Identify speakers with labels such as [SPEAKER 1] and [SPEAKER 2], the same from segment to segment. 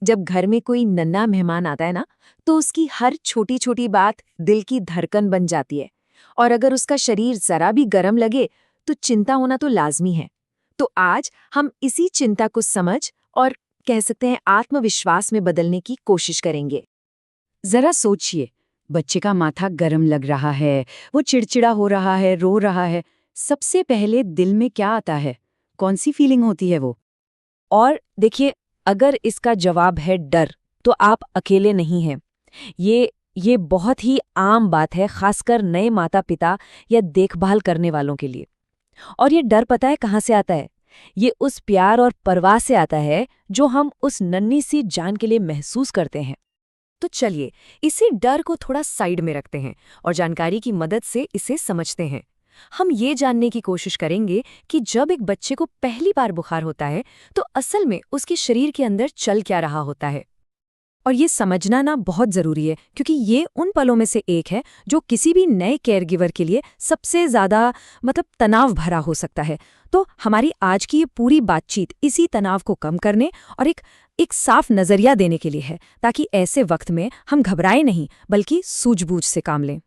[SPEAKER 1] जब घर में कोई नन्हा मेहमान आता है ना, तो उसकी हर छोटी छोटी बात दिल की धड़कन बन जाती है। और अगर उसका शरीर जरा भी गर्म लगे, तो चिंता होना तो लाजमी है। तो आज हम इसी चिंता को समझ और कह सकते हैं आत्मविश्वास में बदलने की कोशिश करेंगे।
[SPEAKER 2] जरा सोचिए, बच्चे का माथा गर्म लग रहा है, वो चिड़चिड़ा हो रहा है, रो रहा है। सबसे पहले दिल में क्या आता है? कौन सी फीलिंग होती है वो?
[SPEAKER 1] और देखिए, अगर इसका जवाब है डर, तो आप अकेले नहीं हैं। ये बहुत ही आम बात है, खासकर नए माता-पिता या देखभाल करने वालों के लिए। और ये डर पता है कहाँ से आता है? ये उस प्यार और परवाह से आता है जो हम उस नन्ही सी जान के लिए महसूस करते हैं। तो चलिए, इसी डर को थोड़ा साइड में रखते हैं और जानकारी की मदद से इसे समझते हैं। हम ये जानने की कोशिश करेंगे कि जब एक बच्चे को पहली बार बुखार होता है, तो असल में उसके शरीर के अंदर चल क्या रहा होता है। और ये समझना ना बहुत ज़रूरी है, क्योंकि ये उन पलों में से एक है जो किसी भी नए केयरगिवर के लिए सबसे ज़्यादा तनाव भरा हो सकता है। तो हमारी आज की ये पूरी बातचीत इसी तनाव को कम करने और एक साफ नज़रिया देने के लिए है, ताकि ऐसे वक्त में हम घबराएं नहीं, बल्कि सूझबूझ से काम लें।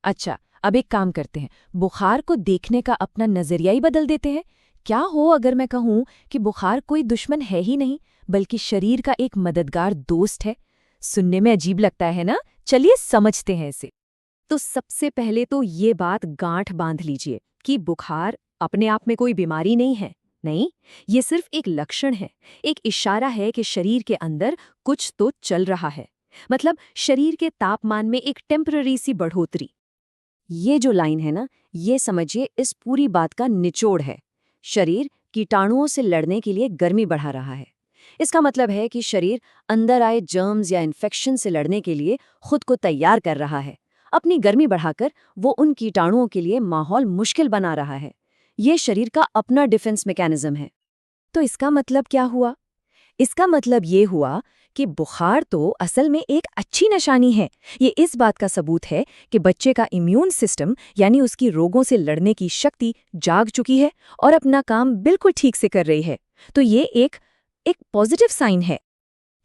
[SPEAKER 1] अच्छा, अब एक काम करते हैं, बुखार को देखने का अपना नज़रिया ही बदल देते हैं। क्या हो अगर मैं कहूँ कि बुखार कोई दुश्मन है ही नहीं, बल्कि शरीर का एक मददगार दोस्त है। सुनने में अजीब लगता है ना? चलिए समझते हैं इसे। तो सबसे पहले तो ये बात गांठ बांध लीजिए कि बुखार अपने आप में कोई बीमारी नहीं है। नहीं, ये सिर्फ एक लक्षण है, एक इशारा है कि शरीर के अंदर कुछ तो चल रहा है। मतलब शरीर के तापमान में एक टेम्पररी सी बढ़ोतरी। ये जो लाइन है ना, ये समझिए इस पूरी बात का निचोड़ है। शरीर कीटाणुओं से लड़ने के लिए गर्मी बढ़ा रहा है। इसका मतलब है कि शरीर अंदर आए जर्म्स या इन्फेक्शन से लड़ने के लिए खुद को तैयार कर रहा है। अपनी गर्मी बढ़ाकर वो उन कीटाणुओं के लिए माहौल मुश्किल बना रहा है। ये शरीर का अपना डिफेंस मैकेनिज्म है। तो इसका मतलब क्या हुआ? इसका मतलब ये हुआ कि बुखार तो असल में एक अच्छी निशानी है। ये इस बात का सबूत है कि बच्चे का इम्यून सिस्टम यानी उसकी रोगों से लड़ने की शक्ति जाग चुकी है और अपना काम बिल्कुल ठीक से कर रही है। तो ये एक पॉजिटिव साइन है।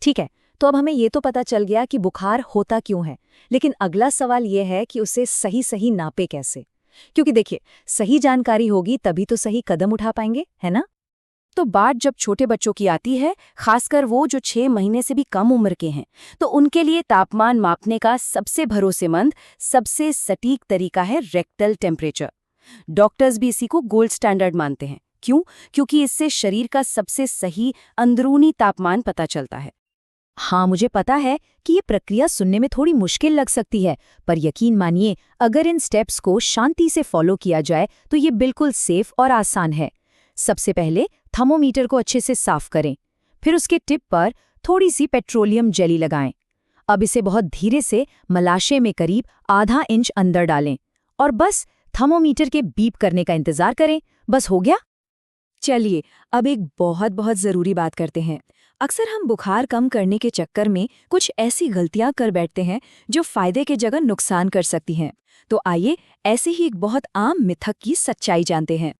[SPEAKER 1] ठीक है, तो अब हमें ये तो पता चल गया कि बुखार होता क्यों है, लेकिन अगला सवाल ये है कि उसे सही सही नापे कैसे। क्योंकि देखिए, सही जानकारी होगी तभी तो सही कदम उठा पाएंगे, है ना? तो बात जब छोटे बच्चों की आती है, खासकर वो जो 6 महीने से भी कम उम्र के हैं, तो उनके लिए तापमान मापने का सबसे भरोसेमंद, सबसे सटीक तरीका है रेक्टल टेम्परेचर। डॉक्टर्स भी इसी को गोल्ड स्टैंडर्ड मानते हैं। क्यों? क्योंकि इससे शरीर का सबसे सही अंदरूनी तापमान पता चलता है। हाँ, मुझे पता है कि ये प्रक्रिया सुनने में थोड़ी मुश्किल लग सकती है, पर यकीन मानिए, अगर इन स्टेप्स को शांति से फॉलो किया जाए तो ये बिल्कुल सेफ और आसान है। सबसे पहले थर्मोमीटर को अच्छे से साफ करें, फिर उसके टिप पर थोड़ी सी पेट्रोलियम जेली लगाएं। अब इसे बहुत धीरे से मलाशे में करीब आधा इंच अंदर डालें और बस थर्मोमीटर के बीप करने का इंतजार करें। बस हो गया। चलिए, अब एक बहुत बहुत ज़रूरी बात करते हैं। अक्सर हम बुखार कम करने के चक्कर में कुछ ऐसी गलतियां कर बैठते हैं जो फायदे के जगह नुकसान कर सकती हैं। तो आइए ऐसे ही एक बहुत आम मिथक की सच्चाई जानते हैं।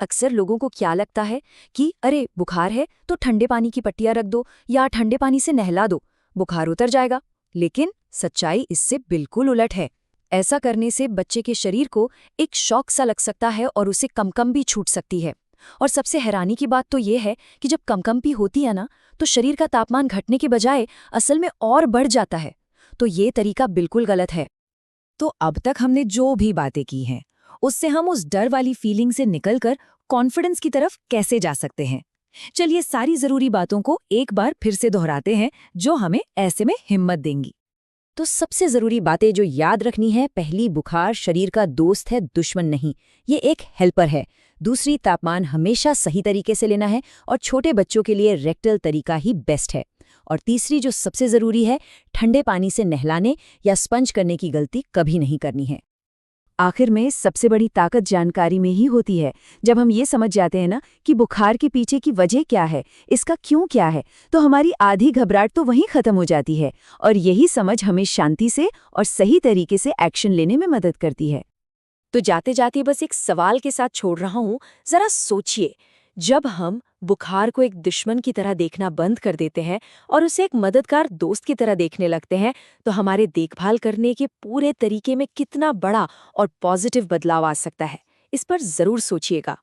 [SPEAKER 1] अक्सर लोगों को क्या लगता है कि अरे बुखार है तो ठंडे पानी की पट्टियां रख दो या ठंडे पानी से नहला दो, बुखार उतर जाएगा। लेकिन सच्चाई इससे बिल्कुल उलट है। ऐसा करने से बच्चे के शरीर को एक शॉक सा लग सकता है और उसे कंपकंपी भी छूट सकती है। और सबसे हैरानी की बात तो ये है कि जब कंपकंपी होती है ना, तो शरीर का तापमान घटने के बजाय असल में और बढ़ जाता है। तो ये तरीका बिल्कुल गलत है। तो अब तक हमने जो भी बातें की हैं, उससे हम उस डर वाली फीलिंग से निकलकर कॉन्फिडेंस की तरफ कैसे जा सकते हैं? चलिए सारी जरूरी बातों को एक बार फिर से दोहराते हैं, जो हमें ऐसे में हिम्मत देंगी। तो सबसे जरूरी बातें जो याद रखनी है, पहली, बुखार शरीर का दोस्त है, दुश्मन नहीं। ये एक हेल्पर है। दूसरी, तापमान हमेशा सही तरीके से लेना है और छोटे बच्चों के लिए रेक्टल तरीका ही बेस्ट है। और तीसरी जो सबसे जरूरी है, ठंडे पानी से नहलाने या स्पंज करने की गलती कभी नहीं करनी है। आखिर में सबसे बड़ी ताकत जानकारी में ही होती है। जब हम ये समझ जाते हैं ना कि बुखार के पीछे की वजह क्या है, इसका क्यों क्या है, तो हमारी आधी घबराहट तो वहीं खत्म हो जाती है। और यही समझ हमें शांति से और सही तरीके से एक्शन लेने में मदद करती है। तो जाते जाते बस एक सवाल के साथ छोड़ रहा हूँ, जरा सोचिए जब हम बुखार को एक दुश्मन की तरह देखना बंद कर देते हैं और उसे एक मददगार दोस्त की तरह देखने लगते हैं, तो हमारे देखभाल करने के पूरे तरीके में कितना बड़ा और पॉजिटिव बदलाव आ सकता है। इस पर जरूर सोचिएगा।